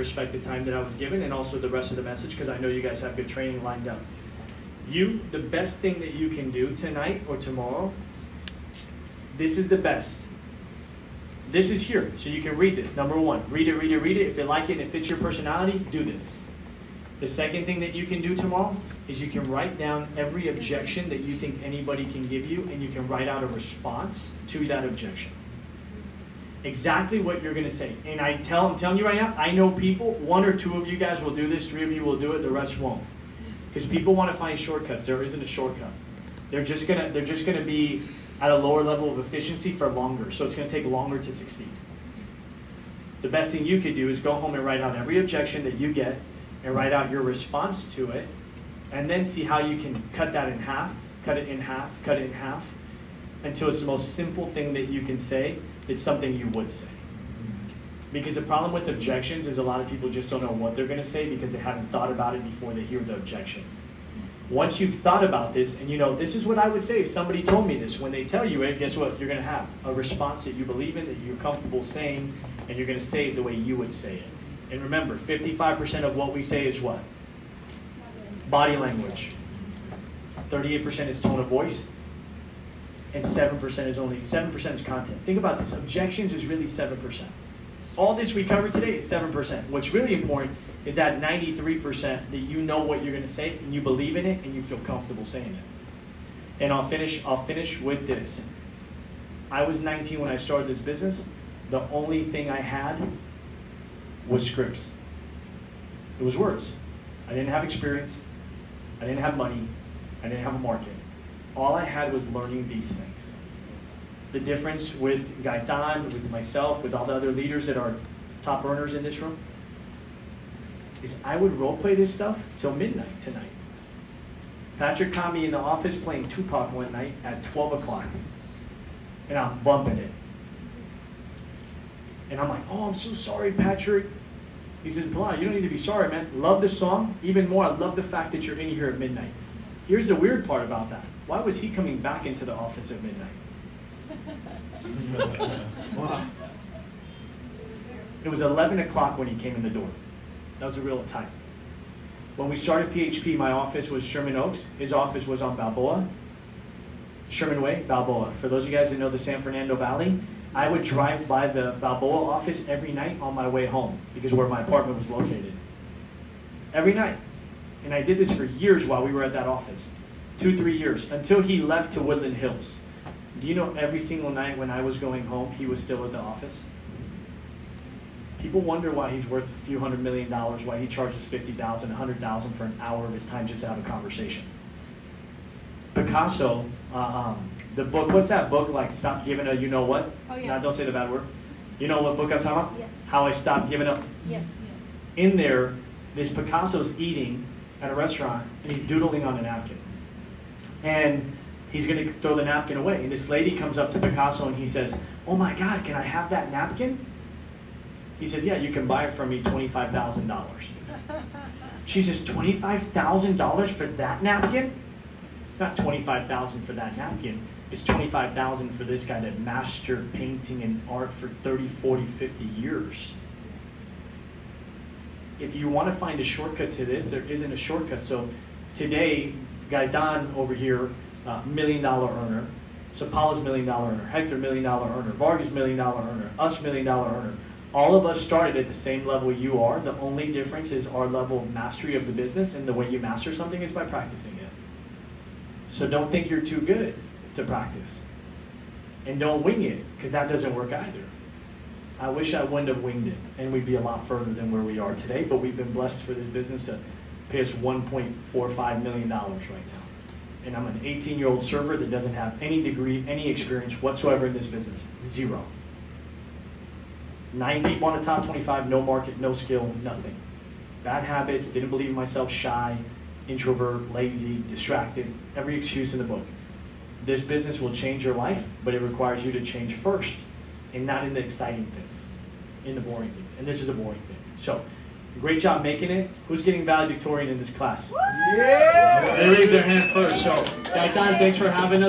respect the time that I was given and also the rest of the message because I know you guys have good training lined up. The best thing that you can do tonight or tomorrow, this is the best. This is here, so you can read this. Number one, read it. If you like it and it fits your personality, do this. The second thing that you can do tomorrow is you can write down every objection that you think anybody can give you, and you can write out a response to that objection. Exactly what you're going to say. And I'm telling you right now, I know people, 1 or 2 of you guys will do this, 3 of you will do it, the rest won't. Because people want to find shortcuts. There isn't a shortcut. They're just gonna be at a lower level of efficiency for longer. So it's going to take longer to succeed. The best thing you could do is go home and write out every objection that you get and write out your response to it, and then see how you can cut that in half, cut it in half, until it's the most simple thing that you can say. It's something you would say. Because the problem with objections is a lot of people just don't know what they're going to say because they haven't thought about it before they hear the objection. Once you've thought about this and you know, this is what I would say if somebody told me this, when they tell you it, guess what? You're going to have a response that you believe in, that you're comfortable saying, and you're going to say it the way you would say it. And remember, 55% of what we say is what? Body language. 38% is tone of voice. And 7% is content. Think about this. Objections is really 7%. All this we covered today is 7%. What's really important is that 93% that you know what you're going to say and you believe in it and you feel comfortable saying it. And I'll finish with this. I was 19 when I started this business. The only thing I had was scripts. It was words. I didn't have experience. I didn't have money. I didn't have a market. All I had was learning these things. The difference with Gaetan, with myself, with all the other leaders that are top earners in this room, is I would role play this stuff till midnight tonight. Patrick caught me in the office playing Tupac one night at 12 o'clock. And I'm bumping it. And I'm like, oh, I'm so sorry, Patrick. He says, Polayo, you don't need to be sorry, man. Love the song. Even more, I love the fact that you're in here at midnight. Here's the weird part about that. Why was he coming back into the office at midnight? Wow. It was 11 o'clock when he came in the door. That was a real time. When we started PHP, my office was Sherman Oaks. His office was on Balboa. Sherman Way, Balboa. For those of you guys that know the San Fernando Valley, I would drive by the Balboa office every night on my way home because where my apartment was located. Every night. And I did this for years while we were at that office. 2-3 years. Until he left to Woodland Hills. Do you know every single night when I was going home, he was still at the office? People wonder why he's worth a few $100 million, why he charges $50,000, $100,000 for an hour of his time just to have a conversation. Picasso, the book, what's that book like? Stop Giving a You Know What? Oh, yeah. Now, don't say the bad word. You know what book I'm talking about? Yes. How I Stopped Giving Up. Yes. In there, this Picasso's eating at a restaurant, and he's doodling on a napkin. And he's going to throw the napkin away. And this lady comes up to Picasso and he says, oh my God, can I have that napkin? He says, yeah, you can buy it from me, $25,000. She says, $25,000 for that napkin? It's not $25,000 for that napkin. It's $25,000 for this guy that mastered painting and art for 30, 40, 50 years. If you want to find a shortcut to this, there isn't a shortcut. So today, Gaetan over here, $1 million earner. Sapala's $1 million earner. Hector $1 million earner. Vargas $1 million earner. Us $1 million earner. All of us started at the same level you are. The only difference is our level of mastery of the business, and the way you master something is by practicing it. So don't think you're too good to practice. And don't wing it, because that doesn't work either. I wish I wouldn't have winged it, and we'd be a lot further than where we are today, but we've been blessed for this business to pay us $1.45 million right now. And I'm an 18-year-old server that doesn't have any degree, any experience whatsoever in this business. 0. 9 people on the top 25, no market, no skill, nothing. Bad habits, didn't believe in myself, shy, introvert, lazy, distracted, every excuse in the book. This business will change your life, but it requires you to change first, and not in the exciting things, in the boring things. And this is a boring thing. So, great job making it. Who's getting valedictorian in this class? Yeah! They raised their hand first. So, Gaetan, thanks for having us.